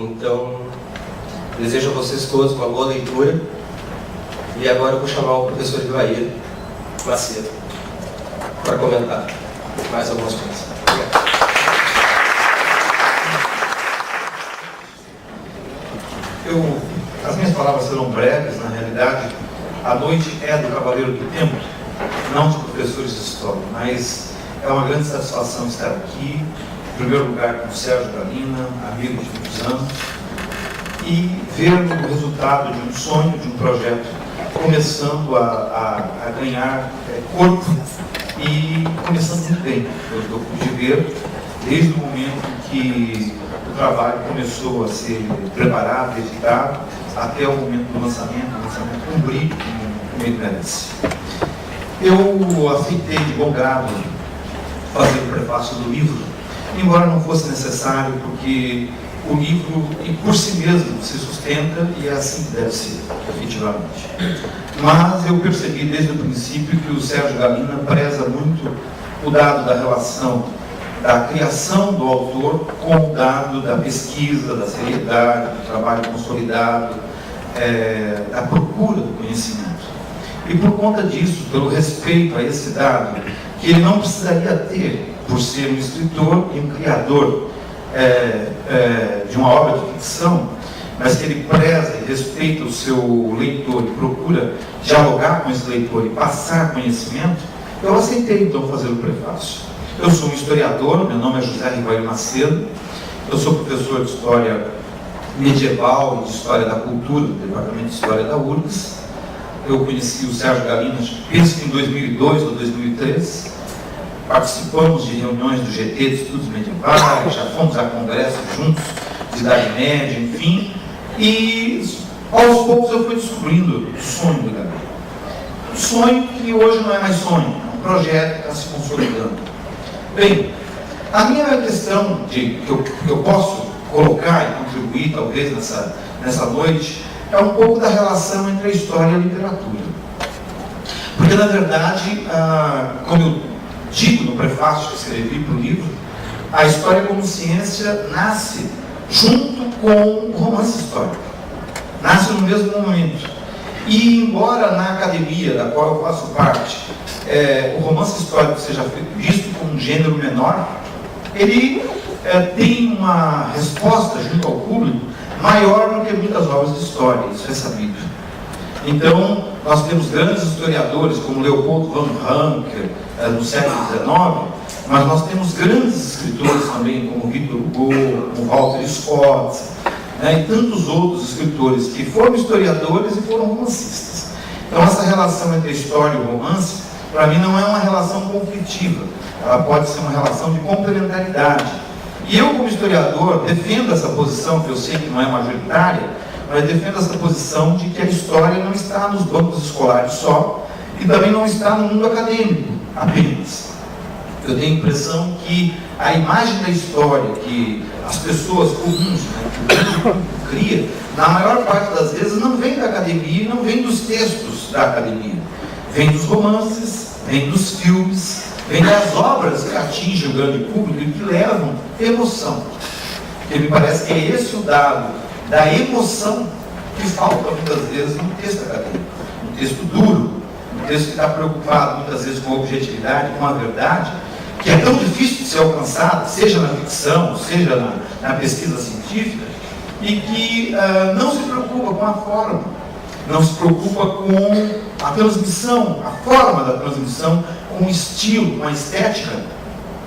Então, desejo a vocês todos uma boa leitura. E agora eu vou chamar o professor Ivair Macedo para comentar mais algumas coisas. As minhas palavras serão breves, na realidade. A noite é do Cavaleiro do Tempo, não de professores de história, mas é uma grande satisfação estar aqui, em primeiro lugar com o Sérgio Galina, amigo de muitos anos, e ver o resultado de um sonho, de um projeto, começando a ganhar corpo e começando muito bem. Eu pude ver desde o momento que o trabalho começou a ser preparado, editado, até o momento do lançamento com brilho, como ele merece. Eu aceitei de bom grado fazer o prefácio do livro, embora não fosse necessário, porque o livro, por si mesmo, se sustenta e é assim que deve ser, efetivamente. Mas eu percebi desde o princípio que o Sérgio Galina preza muito o dado da relação da criação do autor com o dado da pesquisa, da seriedade, do trabalho consolidado, da procura do conhecimento. E por conta disso, pelo respeito a esse dado, que ele não precisaria ter por ser um escritor e um criador de uma obra de ficção, mas que ele preza e respeita o seu leitor e procura dialogar com esse leitor e passar conhecimento, eu aceitei então fazer o prefácio. Eu sou um historiador, meu nome é José Ivair Macedo, eu sou professor de História Medieval e de História da Cultura, do Departamento de História da URGS. Eu conheci o Sérgio Galina, penso que em 2002 ou 2003, participamos de reuniões do GT de Estudos Medievais, já fomos a congressos juntos, de Idade Média, enfim, e aos poucos eu fui descobrindo o sonho do Galina. Um sonho que hoje não é mais sonho, é um projeto que está se consolidando. Bem, a minha questão que eu posso colocar e contribuir, talvez, nessa noite, é um pouco da relação entre a história e a literatura. Porque, na verdade, como eu digo no prefácio que escrevi para o livro, a história como ciência nasce junto com o romance histórico. Nasce no mesmo momento. E, embora na academia, da qual eu faço parte, o romance histórico seja visto como um gênero menor, ele tem uma resposta junto ao público maior do que muitas obras de história, isso é sabido. Então, nós temos grandes historiadores como Leopoldo von Ranke, no século XIX, mas nós temos grandes escritores também, como Victor Hugo, como Walter Scott, e tantos outros escritores que foram historiadores e foram romancistas. Então, essa relação entre a história e o romance, para mim, não é uma relação conflitiva, ela pode ser uma relação de complementaridade. E eu, como historiador, defendo essa posição, que eu sei que não é majoritária, mas defendo essa posição de que a história não está nos bancos escolares só, e também não está no mundo acadêmico apenas. Eu tenho a impressão que a imagem da história que as pessoas comuns, que o público cria, na maior parte das vezes não vem da academia, não vem dos textos da academia. Vem dos romances, vem dos filmes, vem das obras que atingem o grande público e que levam emoção. Porque me parece que é esse o dado da emoção que falta muitas vezes no texto acadêmico. Um texto duro, um texto que está preocupado muitas vezes com a objetividade, com a verdade, que é tão difícil de ser alcançada, seja na ficção, seja na pesquisa científica, e que não se preocupa com a forma, não se preocupa com a transmissão, a forma da transmissão, com o estilo, com a estética,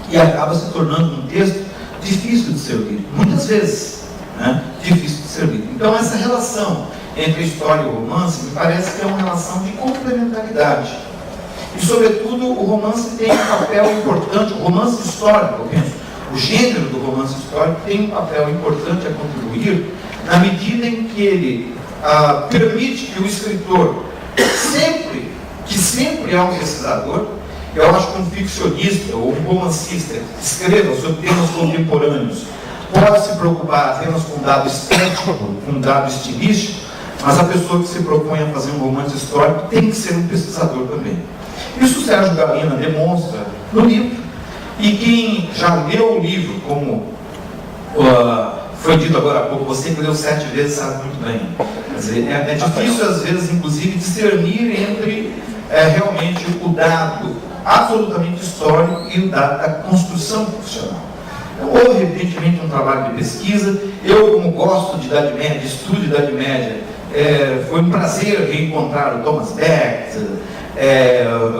e acaba se tornando um texto difícil de ser lido, muitas vezes, difícil de ser lido. Então, essa relação entre a história e o romance me parece que é uma relação de complementaridade. E, sobretudo, o romance tem um papel importante, o romance histórico, eu penso, o gênero do romance histórico tem um papel importante a contribuir na medida em que ele permite que o escritor, que sempre é um pesquisador, eu acho que um ficcionista ou um romancista que escreva sobre temas contemporâneos pode se preocupar apenas com um dado estético, com um dado estilístico, mas a pessoa que se propõe a fazer um romance histórico tem que ser um pesquisador também. Isso o Sérgio Galina demonstra no livro, e quem já leu o livro como foi dito agora há pouco, você que leu 7 vezes sabe muito bem. Quer dizer, é difícil às vezes, inclusive, discernir entre realmente o dado absolutamente histórico e o dado da construção profissional. Então, houve, evidentemente, um trabalho de pesquisa. Eu, como gosto de Idade Média, estudo Idade Média, foi um prazer reencontrar o Thomas Becket,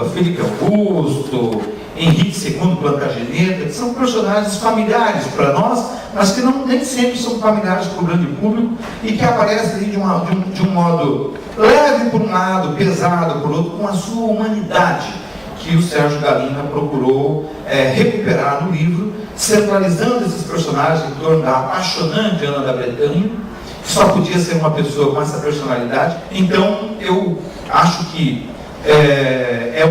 o Felipe Augusto, Henrique II Plantagenet, que são personagens familiares para nós, mas que nem sempre são familiares para o grande público e que aparecem ali de um modo leve por um lado, pesado por outro, com a sua humanidade, que o Sérgio Galina procurou recuperar no livro, centralizando esses personagens em torno da apaixonante Ana da Bretanha, que só podia ser uma pessoa com essa personalidade. Então, eu acho que é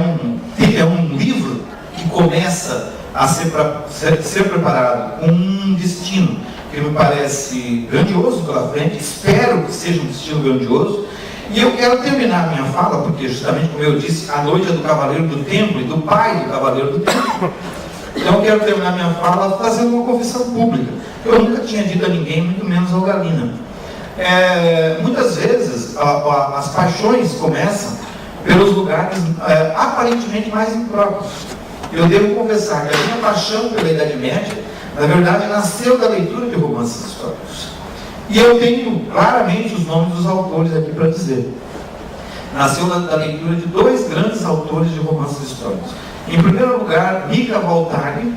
um livro que começa a ser preparado com um destino que me parece grandioso pela frente, espero que seja um destino grandioso. E eu quero terminar a minha fala, porque justamente como eu disse, a noite é do Cavaleiro do Templo e do pai do Cavaleiro do Templo. Então eu quero terminar a minha fala fazendo uma confissão pública. Eu nunca tinha dito a ninguém, muito menos ao Galina. Muitas vezes as paixões começam pelos lugares aparentemente mais impróprios. Eu devo confessar que a minha paixão pela Idade Média, na verdade, nasceu da leitura de romances históricos. E eu tenho claramente os nomes dos autores aqui para dizer. Nasceu da leitura de 2 grandes autores de romances históricos. Em primeiro lugar, Mika Waltari,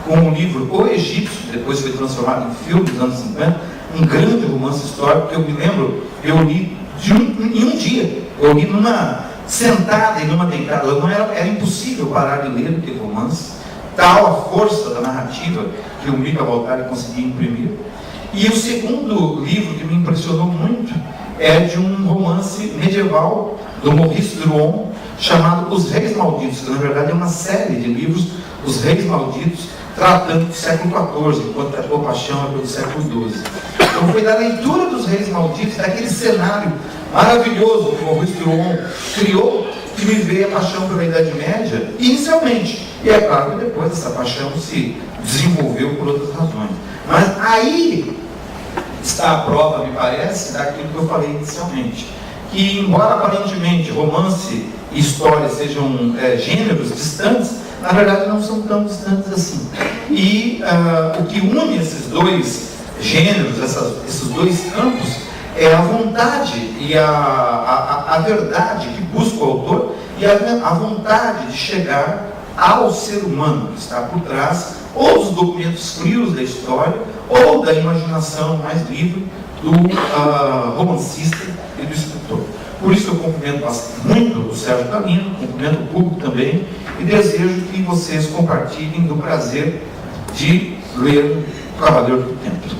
com o livro O Egípcio, depois foi transformado em filme nos anos 50, um grande romance histórico que eu me lembro, eu li em um dia. Eu li numa sentada e numa deitada. Era impossível parar de ler aquele romance, tal a força da narrativa que o Mika Waltari conseguia imprimir. E o segundo livro que me impressionou muito é de um romance medieval do Maurice Druon, chamado Os Reis Malditos, que na verdade é uma série de livros, Os Reis Malditos, tratando do século XIV, enquanto a tua paixão é pelo século XII. Então foi da leitura dos Reis Malditos, daquele cenário maravilhoso que o Maurice Druon criou, que me veio a paixão pela Idade Média, inicialmente. E é claro que depois essa paixão se desenvolveu por outras razões. Mas aí está a prova, me parece, daquilo que eu falei inicialmente. Que, embora aparentemente romance e história sejam gêneros distantes, na verdade não são tão distantes assim. E o que une esses 2 gêneros, esses 2 campos, é a vontade e a verdade que busca o autor e a vontade de chegar ao ser humano que está por trás, ou dos documentos frios da história, ou da imaginação mais livre do romancista e do escritor. Por isso eu cumprimento muito o Sérgio Galina, cumprimento o público também, e desejo que vocês compartilhem do prazer de ler O Cavaleiro do Templo.